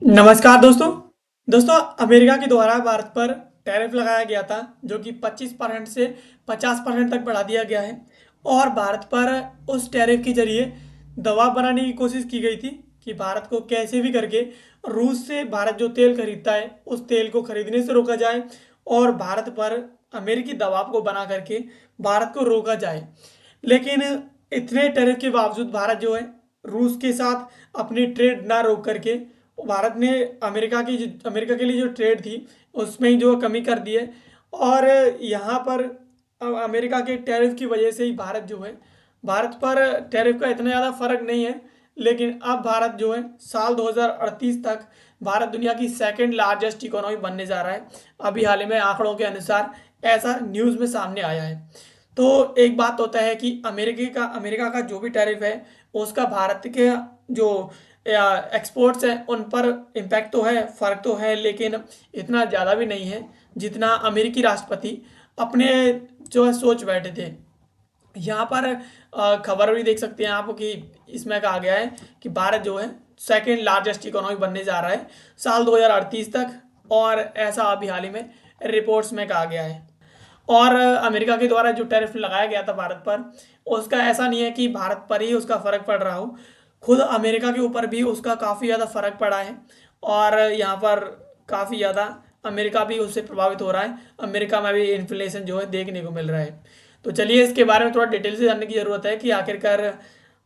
नमस्कार दोस्तों। अमेरिका के द्वारा भारत पर टैरिफ लगाया गया था जो कि 25% से 50% तक बढ़ा दिया गया है। और भारत पर उस टैरिफ के जरिए दबाव बनाने की कोशिश की गई थी कि भारत को कैसे भी करके रूस से भारत जो तेल खरीदता है उस तेल को खरीदने से रोका जाए और भारत पर अमेरिकी दबाव को बना करके भारत को रोका जाए। लेकिन इतने टैरिफ के बावजूद भारत जो है रूस के साथ अपनी ट्रेड ना रोक करके भारत ने अमेरिका के लिए जो ट्रेड थी उसमें ही जो कमी कर दी है। और यहाँ पर अमेरिका के टैरिफ की वजह से ही भारत पर टैरिफ का इतना ज़्यादा फर्क नहीं है। लेकिन अब भारत जो है साल 2038 तक भारत दुनिया की सेकंड लार्जेस्ट इकोनॉमी बनने जा रहा है। अभी हाल ही में आंकड़ों के अनुसार ऐसा न्यूज़ में सामने आया है। तो एक बात होता है कि अमेरिका का जो भी टैरिफ है उसका भारत के जो एक्सपोर्ट्स हैं उन पर इम्पैक्ट तो है, फ़र्क तो है, लेकिन इतना ज़्यादा भी नहीं है जितना अमेरिकी राष्ट्रपति अपने जो है सोच बैठे थे। यहाँ पर खबर भी देख सकते हैं आप कि इसमें कहा गया है कि भारत जो है सेकेंड लार्जेस्ट इकोनॉमी बनने जा रहा है साल 2038 तक। और ऐसा अभी हाल ही में रिपोर्ट्स में कहा गया है। और अमेरिका के द्वारा जो टैरिफ लगाया गया था भारत पर उसका ऐसा नहीं है कि भारत पर ही उसका फ़र्क पड़ रहा हो, खुद अमेरिका के ऊपर भी उसका काफ़ी ज़्यादा फ़र्क पड़ा है। और यहाँ पर काफ़ी ज़्यादा अमेरिका भी उससे प्रभावित हो रहा है। अमेरिका में भी इन्फ्लेशन जो है देखने को मिल रहा है। तो चलिए इसके बारे में थोड़ा डिटेल से जानने की ज़रूरत है कि आखिरकार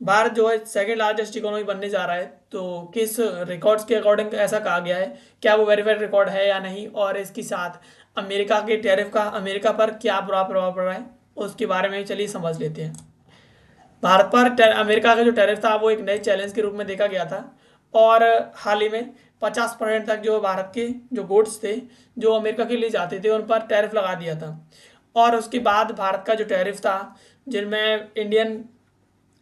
भारत जो है सेकेंड लार्जेस्ट इकोनॉमी बनने जा रहा है तो किस रिकॉर्ड्स के अकॉर्डिंग ऐसा कहा गया है, क्या वो वेरीफाइड रिकॉर्ड है या नहीं, और इसके साथ अमेरिका के टैरिफ का अमेरिका पर क्या बुरा प्रभाव पड़ रहा है उसके बारे में चलिए समझ लेते हैं। भारत पर अमेरिका का जो टैरिफ था वो एक नए चैलेंज के रूप में देखा गया था। और हाल ही में 50% तक जो भारत के जो गुड्स थे जो अमेरिका के लिए जाते थे उन पर टैरिफ लगा दिया था। और उसके बाद भारत का जो टैरिफ था जिनमें इंडियन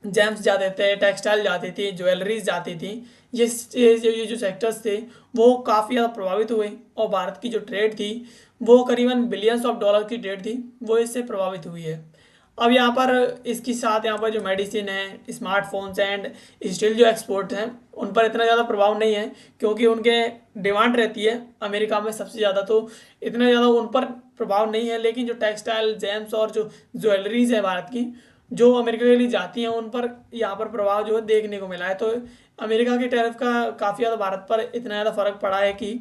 जेम्स जाते थे, टेक्सटाइल जाती थी, ज्वेलरीज जाती थी, ये जो सेक्टर्स थे वो काफ़ी ज़्यादा प्रभावित हुए। और भारत की जो ट्रेड थी वो करीबन बिलियंस ऑफ डॉलर की ट्रेड थी, वो इससे प्रभावित हुई है। अब यहाँ पर इसके साथ यहाँ पर जो मेडिसिन है, स्मार्टफोन्स एंड स्टील जो एक्सपोर्ट हैं उन पर इतना ज़्यादा प्रभाव नहीं है क्योंकि उनके डिमांड रहती है अमेरिका में सबसे ज़्यादा, तो इतना ज़्यादा उन पर प्रभाव नहीं है। लेकिन जो टेक्सटाइल जेम्स और जो ज्वेलरीज है भारत की जो अमेरिका के लिए जाती हैं उन पर यहाँ पर प्रभाव जो है देखने को मिला है। तो अमेरिका के टैरिफ का काफ़ी ज़्यादा भारत पर इतना ज़्यादा फर्क पड़ा है कि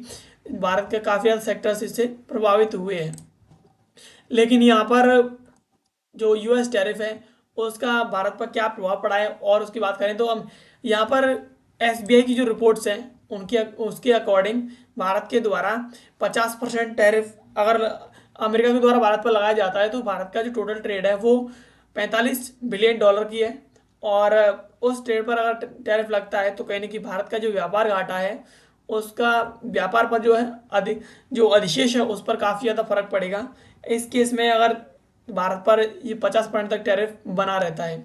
भारत के काफ़ी ज़्यादा सेक्टर्स इससे प्रभावित हुए हैं। लेकिन यहाँ पर जो यूएस टैरिफ है उसका भारत पर क्या प्रभाव पड़ा है और उसकी बात करें तो हम यहाँ पर एसबीआई की जो रिपोर्ट्स हैं उनके उसके अकॉर्डिंग भारत के द्वारा 50% टैरिफ अगर अमेरिका के द्वारा भारत पर लगाया जाता है तो भारत का जो टोटल ट्रेड है वो 45 बिलियन डॉलर की है। और उस ट्रेड पर अगर टैरिफ लगता है तो कहीं ना कहीं भारत का जो व्यापार घाटा है उसका व्यापार पर जो है अधिक जो अधिशेष है उस पर काफ़ी ज़्यादा फर्क पड़ेगा। इस केस में अगर भारत पर ये 50% तक टैरिफ बना रहता है।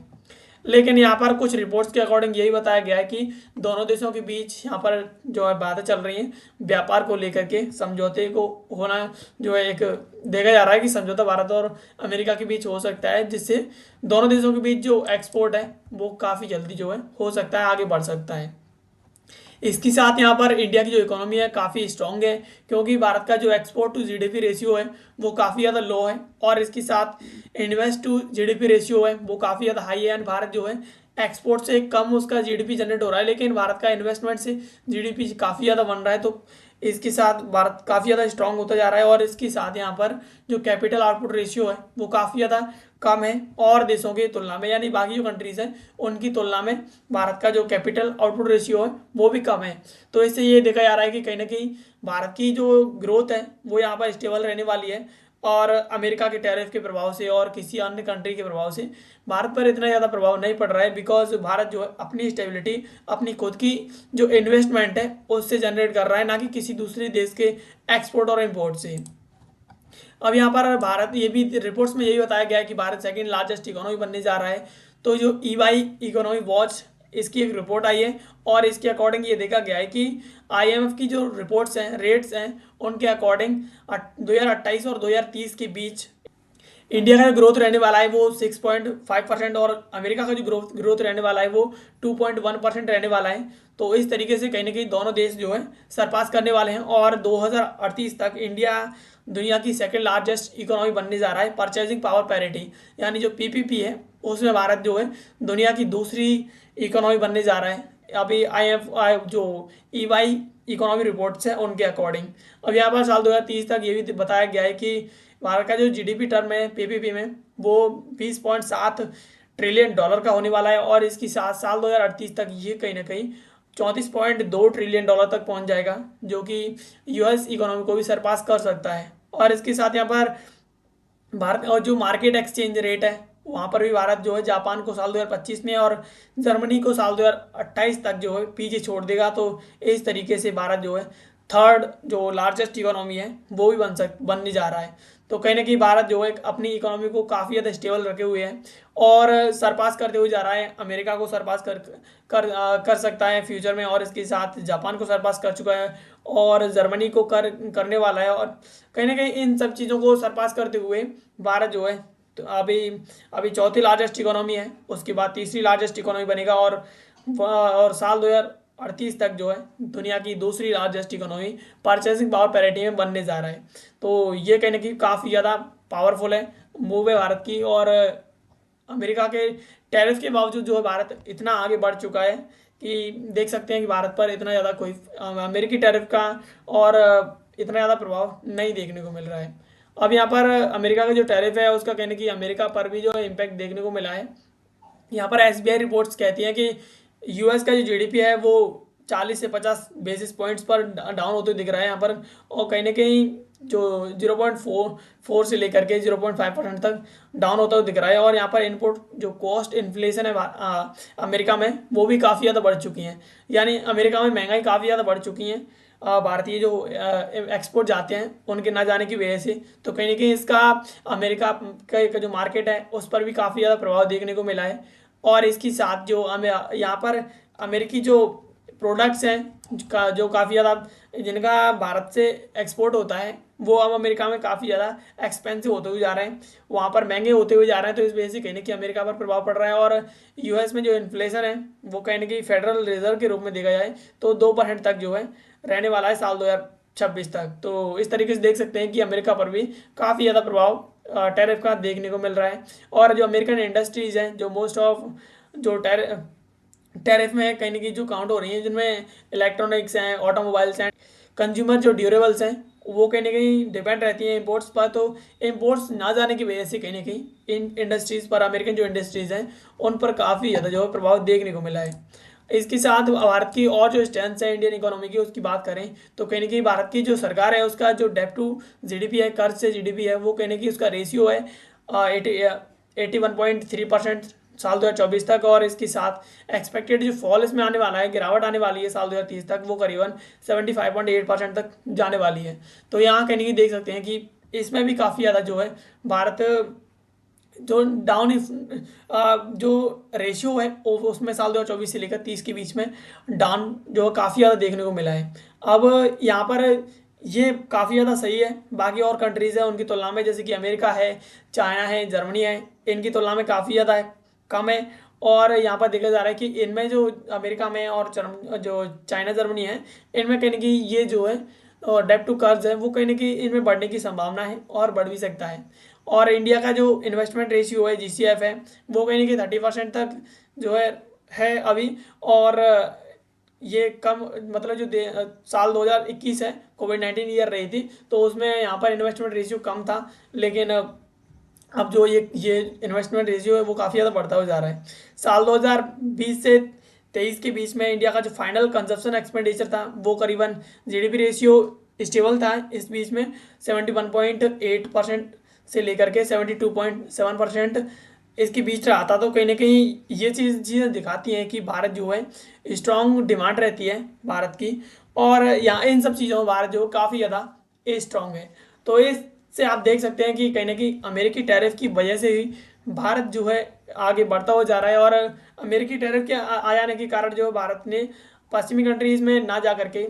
लेकिन यहाँ पर कुछ रिपोर्ट्स के अकॉर्डिंग यही बताया गया है कि दोनों देशों के बीच यहाँ पर जो है बातें चल रही हैं व्यापार को लेकर के, समझौते को होना जो है एक देखा जा रहा है कि समझौता भारत और अमेरिका के बीच हो सकता है जिससे दोनों देशों के बीच जो एक्सपोर्ट है वो काफ़ी जल्दी जो है हो सकता है आगे बढ़ सकता है। इसके साथ यहाँ पर इंडिया की जो इकोनॉमी है काफ़ी स्ट्रांग है क्योंकि भारत का जो एक्सपोर्ट टू जीडीपी रेशियो है वो काफ़ी ज़्यादा लो है और इसके साथ इन्वेस्ट टू जीडीपी रेशियो है वो काफ़ी ज़्यादा हाई है। एंड भारत जो है एक्सपोर्ट से कम उसका जीडीपी जनरेट हो रहा है लेकिन भारत का इन्वेस्टमेंट से जीडीपी काफ़ी ज़्यादा बन रहा है। तो इसके साथ भारत काफ़ी ज़्यादा स्ट्रांग होता जा रहा है। और इसके साथ यहाँ पर जो कैपिटल आउटपुट रेशियो है वो काफ़ी ज़्यादा कम है और देशों की तुलना में, यानी बाकी जो कंट्रीज हैं उनकी तुलना में भारत का जो कैपिटल आउटपुट रेशियो है वो भी कम है। तो इससे ये देखा जा रहा है कि कहीं ना कहीं भारत की जो ग्रोथ है वो यहाँ पर स्टेबल रहने वाली है। और अमेरिका के टैरिफ के प्रभाव से और किसी अन्य कंट्री के प्रभाव से भारत पर इतना ज़्यादा प्रभाव नहीं पड़ रहा है बिकॉज भारत जो है अपनी स्टेबिलिटी अपनी खुद की जो इन्वेस्टमेंट है उससे जनरेट कर रहा है, ना कि किसी दूसरे देश के एक्सपोर्ट और इम्पोर्ट से। अब यहाँ पर भारत ये भी रिपोर्ट्स में यही बताया गया है कि भारत सेकेंड लार्जेस्ट इकोनॉमी बनने जा रहा है। तो जो ईवाई इकोनॉमी वॉच इसकी एक रिपोर्ट आई है और इसके अकॉर्डिंग ये देखा गया है कि आईएमएफ की जो रिपोर्ट्स हैं रेट्स हैं उनके अकॉर्डिंग 2028 और 2030 के बीच इंडिया का जो ग्रोथ रहने वाला है वो 6.5% और अमेरिका का जो ग्रोथ ग्रोथ रहने वाला है वो 2.1% रहने वाला है। तो इस तरीके से कहीं ना कहीं दोनों देश जो है सरपास करने वाले हैं और 2038 तक इंडिया दुनिया की सेकंड लार्जेस्ट इकोनॉमी बनने जा रहा है परचेजिंग पावर पैरिटी, यानी जो पीपीपी है उसमें भारत जो है दुनिया की दूसरी इकोनॉमी बनने जा रहा है अभी आई जो ईवाई इकोनॉमी रिपोर्ट्स हैं उनके अकॉर्डिंग। अब यहाँ पर साल 2030 तक ये भी बताया गया है कि भारत का जो जीडीपी टर्म है पीपीपी में वो 20.7 ट्रिलियन डॉलर का होने वाला है और इसकी साथ साल 2038 तक ये कहीं ना कहीं 34.2 ट्रिलियन डॉलर तक पहुंच जाएगा, जो कि यूएस इकोनॉमी को भी सरपास कर सकता है। और इसके साथ यहाँ पर भारत और जो मार्केट एक्सचेंज रेट है वहाँ पर भी भारत जो है जापान को साल 2025 में और जर्मनी को साल 2028 तक जो है पीछे छोड़ देगा। तो इस तरीके से भारत जो है थर्ड जो लार्जेस्ट इकोनॉमी है वो भी बनने जा रहा है। तो कहीं ना कहीं भारत जो है अपनी इकोनॉमी को काफ़ी ज़्यादा स्टेबल रखे हुए है और सरपास करते हुए जा रहा है। अमेरिका को सरपास कर सकता है फ्यूचर में और इसके साथ जापान को सरपास कर चुका है और जर्मनी को करने वाला है। और कहीं ना कहीं इन सब चीज़ों को सरपास करते हुए भारत जो है तो अभी अभी चौथी लार्जेस्ट इकोनॉमी है, उसके बाद तीसरी लार्जेस्ट इकोनॉमी बनेगा और साल 2038 तक जो है दुनिया की दूसरी largest economy purchasing power parity में बनने जा रहा है। तो ये कहने की काफ़ी ज़्यादा पावरफुल है मूव है भारत की। और अमेरिका के टैरिफ के बावजूद जो है भारत इतना आगे बढ़ चुका है कि देख सकते हैं कि भारत पर इतना ज़्यादा कोई अमेरिकी टैरिफ का और इतना ज़्यादा प्रभाव नहीं देखने को मिल रहा है। अब यहाँ पर अमेरिका का जो टैरिफ है उसका कहने की अमेरिका पर भी जो इम्पैक्ट देखने को मिला है। यहाँ पर एसबीआई रिपोर्ट्स कहती हैं कि यूएस का जो जीडीपी है वो 40 से 50 बेसिस पॉइंट्स पर डाउन होते दिख रहा है यहाँ पर। और कहीं ना कहीं जो 0.44 से लेकर के 0.5% तक डाउन होता हुआ दिख रहा है। और यहाँ पर इनपुट जो कॉस्ट इन्फ्लेशन है अमेरिका में वो भी काफ़ी ज़्यादा बढ़ चुकी हैं, यानी अमेरिका में महंगाई काफ़ी ज़्यादा बढ़ चुकी हैं भारतीय जो एक्सपोर्ट जाते हैं उनके ना जाने की वजह से। तो कहीं ना कहीं इसका अमेरिका का जो मार्केट है उस पर भी काफ़ी ज़्यादा प्रभाव देखने को मिला है। और इसके साथ जो हमें यहाँ पर अमेरिकी जो प्रोडक्ट्स हैं जो काफ़ी ज़्यादा जिनका भारत से एक्सपोर्ट होता है वो अब अमेरिका में काफ़ी ज़्यादा एक्सपेंसिव होते हुए जा रहे हैं, वहाँ पर महंगे होते हुए जा रहे हैं। तो इस वजह से कहीं ना कहीं अमेरिका पर प्रभाव पड़ रहा है। और यूएस में जो इन्फ्लेशन है वो कहीं ना कहीं फेडरल रिजर्व के रूप में देखा जाए तो 2% तक जो है रहने वाला है साल 2026 तक। तो इस तरीके से देख सकते हैं कि अमेरिका पर भी काफ़ी ज़्यादा प्रभाव टैरिफ का देखने को मिल रहा है। और जो अमेरिकन इंडस्ट्रीज़ हैं जो मोस्ट ऑफ जो टैरिफ में कहीं ना कहीं जो काउंट हो रही हैं जिनमें इलेक्ट्रॉनिक्स हैं, ऑटोमोबाइल्स हैं, कंज्यूमर जो ड्यूरेबल्स हैं वो कहीं ना कहीं डिपेंड रहती हैं इंपोर्ट्स पर। तो इंपोर्ट्स ना जाने की वजह से कहीं ना कहीं इन इंडस्ट्रीज़ पर अमेरिकन जो इंडस्ट्रीज़ हैं उन पर काफ़ी ज़्यादा जो है प्रभाव देखने को मिला है। इसके साथ भारत की और जो स्ट्रेंथ है इंडियन इकोनॉमी की उसकी बात करें तो कहीं ना कहीं भारत की जो सरकार है उसका जो डेब्ट टू जीडीपी है, कर्ज से जीडीपी है, वो कहीं ना कहीं उसका रेशियो है 81.3% साल 2024 तक। और इसके साथ एक्सपेक्टेड जो फॉल इसमें आने वाला है, गिरावट आने वाली है साल 2030 तक, वो करीबन 75.8% तक जाने वाली है। तो यहाँ कहीं ना कहीं देख सकते हैं कि इसमें भी काफ़ी ज़्यादा जो है भारत जो डाउन जो रेशियो है उसमें साल 2024 से लेकर 30 के बीच में डाउन जो काफ़ी ज़्यादा देखने को मिला है। अब यहाँ पर ये काफ़ी ज़्यादा सही है, बाकी और कंट्रीज़ हैं उनकी तुलना में, जैसे कि अमेरिका है, चाइना है, जर्मनी है, इनकी तुलना में काफ़ी ज़्यादा कम है। और यहाँ पर देखा जा रहा है कि इनमें जो अमेरिका में और जो चाइना जर्मनी है इनमें कहीं ना कहीं ये जो है और डेब्ट टू कर्ज है वो कहीं ना कहीं इनमें बढ़ने की संभावना है और बढ़ भी सकता है। और इंडिया का जो इन्वेस्टमेंट रेशियो है जीसीएफ है वो कहीं ना कहीं 30% तक जो है अभी। और ये कम मतलब जो साल 2021 है कोविड-19 ईयर रही थी तो उसमें यहाँ पर इन्वेस्टमेंट रेशियो कम था, लेकिन अब जो ये इन्वेस्टमेंट रेशियो है वो काफ़ी ज़्यादा बढ़ता हुआ जा रहा है। साल 2020 से 23 के बीच में इंडिया का जो फाइनल कंजप्शन एक्सपेंडिचर था वो करीबन जीडीपी रेशियो स्टेबल था इस बीच में 71.8% से लेकर के 72.7% इसके बीच रहा था। तो कहीं ना कहीं ये चीज़ें दिखाती हैं कि भारत जो है स्ट्रॉन्ग डिमांड रहती है भारत की, और यहाँ इन सब चीज़ों में भारत जो काफ़ी ज़्यादा स्ट्रॉन्ग है। तो इससे आप देख सकते हैं कि कहीं ना कहीं अमेरिकी टैरिफ की वजह से ही भारत जो है आगे बढ़ता हुआ जा रहा है। और अमेरिकी टैरिफ के आ जाने के कारण जो भारत ने पश्चिमी कंट्रीज़ में ना जा करके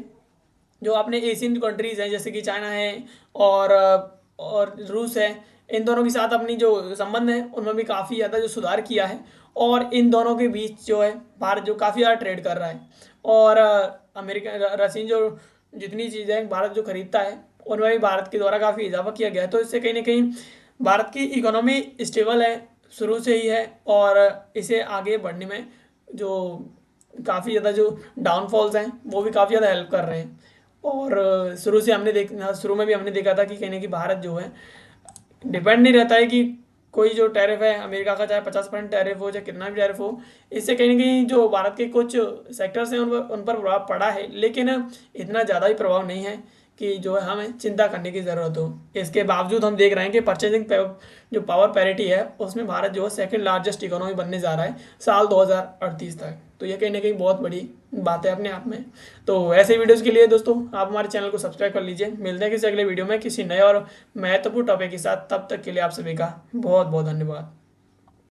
जो अपने एशियन कंट्रीज़ हैं जैसे कि चाइना है और रूस है, इन दोनों के साथ अपनी जो संबंध है उनमें भी काफ़ी ज़्यादा जो सुधार किया है। और इन दोनों के बीच जो है भारत जो काफ़ी ज़्यादा ट्रेड कर रहा है और अमेरिका रशियन जो जितनी चीज़ें भारत जो खरीदता है उनमें भी भारत के द्वारा काफ़ी इजाफा किया गया है। तो इससे कहीं ना कहीं भारत की इकोनॉमी स्टेबल है शुरू से ही है, और इसे आगे बढ़ने में जो काफ़ी ज़्यादा जो डाउनफॉल्स हैं वो भी काफ़ी ज़्यादा हेल्प कर रहे हैं। और शुरू में भी हमने देखा था कि कहीं ना कहीं भारत जो है डिपेंड नहीं रहता है कि कोई जो टैरिफ है अमेरिका का, चाहे 50% टैरिफ हो चाहे कितना भी टैरिफ हो, इससे कहीं ना कहीं जो भारत के कुछ सेक्टर्स हैं उन पर प्रभाव पड़ा है, लेकिन इतना ज़्यादा ही प्रभाव नहीं है कि जो है हमें चिंता करने की ज़रूरत हो। इसके बावजूद हम देख रहे हैं कि परचेजिंग जो पावर पैरिटी है उसमें भारत जो है सेकंड लार्जेस्ट इकोनॉमी बनने जा रहा है साल 2038 तक। तो ये कहीं ना कहीं बहुत बड़ी बात है अपने आप में। तो ऐसे वीडियोज़ के लिए दोस्तों आप हमारे चैनल को सब्सक्राइब कर लीजिए। मिलते हैं किसी अगले वीडियो में किसी नए और महत्वपूर्ण टॉपिक के साथ। तब तक के लिए आप सभी का बहुत बहुत धन्यवाद।